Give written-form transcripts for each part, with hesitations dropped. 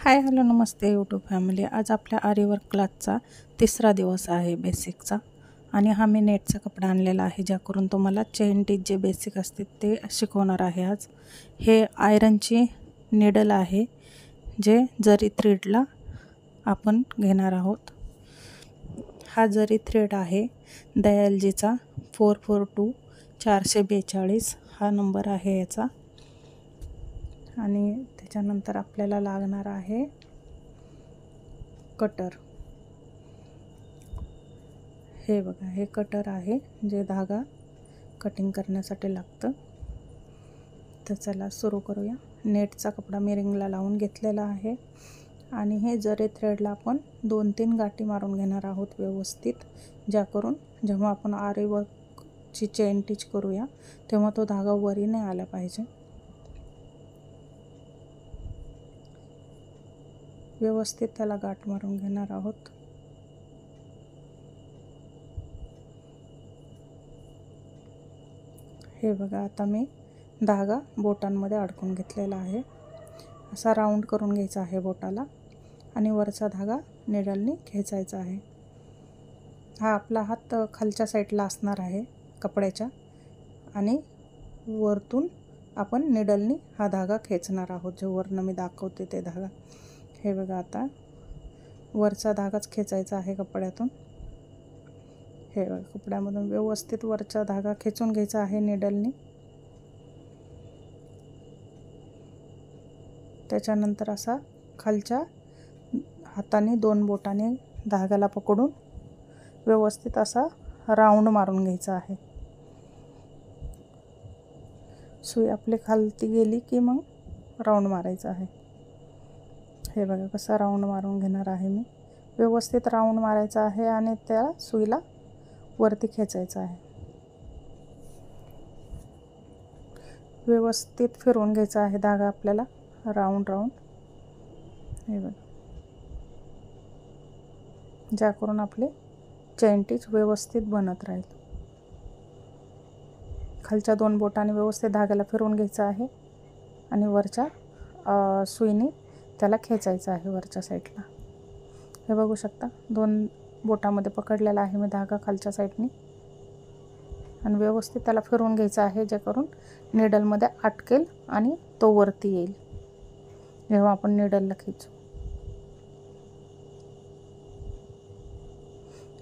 Hi hello नमस्ते YouTube family. आज आपल्या आरीवर्क क्लासचा तिसरा दिवस आहे बेसिकचा, आणि हा मी नेटचा कपडा आणलेला आहे ज्याकरून तुम्हाला चेन टिच जे बेसिक असते ते शिकवणार आहे आज। हे आयरनची निडल आहे जे जरी थ्रेडला आपण घेणार आहोत। हा जरी थ्रेड आहे दयालजीचा 442 442 हा नंबर आहे याचा। आणि त्याच्यानंतर आपल्याला लागणार आहे कटर। हे बघा, हे कटर आहे जे धागा कटिंग करण्यासाठी लागतं। तर चला सुरू करूया। नेटचा कपडा मी रिंगला लावून घेतलेला आहे आणि हे जरी थ्रेडला आपण 2-3 गाठी मारून घेणार आहोत व्यवस्थित, ज्याकरून जेव्हा आपण आरी वर्कची चेन टिच करूया तेव्हा तो धागा वरी नाही आला पाहिजे। व्यवस्थित त्याला गाठ मारून घेणार आहोत। हे बघा, आता मी धागा बोटांमध्ये अडकून घेतलेला आहे। असा राऊंड करून घ्यायचा आहे बोटाला आणि वरचा धागा निडलनी खेचायचा आहे। हा आपला हात खालच्या साईडला असणार आहे कपड्याच्या, आणि वरतून आपण निडलनी हा धागा खेचणार आहोत। जो वरनं मी दाखवते ते धागा। हे बघा, आता वरचा धागाच खेचायचा आहे कपड्यातून। हे बघा, कपड्यामधून व्यवस्थित वरचा धागा खेचून घ्यायचा आहे निडलनी। त्याच्यानंतर असा खालच्या हाताने 2 बोटाने धाग्याला पकडून व्यवस्थित असा राऊंड मारून घ्यायचा आहे। सुई आपली खालती गेली की मग राऊंड मारायचा आहे। हे बघा, कसा राऊंड मारून घेणार आहे मी। व्यवस्थित राऊंड मारायचा आहे आणि त्या सुईला वरती खेचायचं आहे। व्यवस्थित फिरवून घ्यायचा आहे धागा आपल्याला राऊंड। हे बघा, ज्याकरून आपले चेन टिच व्यवस्थित बनत राहील। खालच्या 2 बोटाने व्यवस्थित धाग्याला फिरवून घ्यायचं आहे आणि वरच्या सुईने त्याला खेचायचं आहे वरच्या साईडला। हे बघू शकता, 2 बोटामध्ये पकडलेला आहे मी धागा खालच्या साईडने, आणि व्यवस्थित त्याला फिरवून घ्यायचं आहे जेणेकरून निडलमध्ये अटकेल आणि तो वरती येईल जेव्हा आपण निडलला खेचू।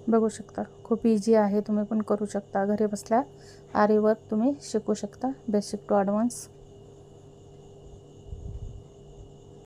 बघू शकता, खूप इझी आहे। तुम्ही पण करू शकता घरी बसल्या। आरी वर्क तुम्ही शिकू शकता बेसिक टू ॲडव्हान्स।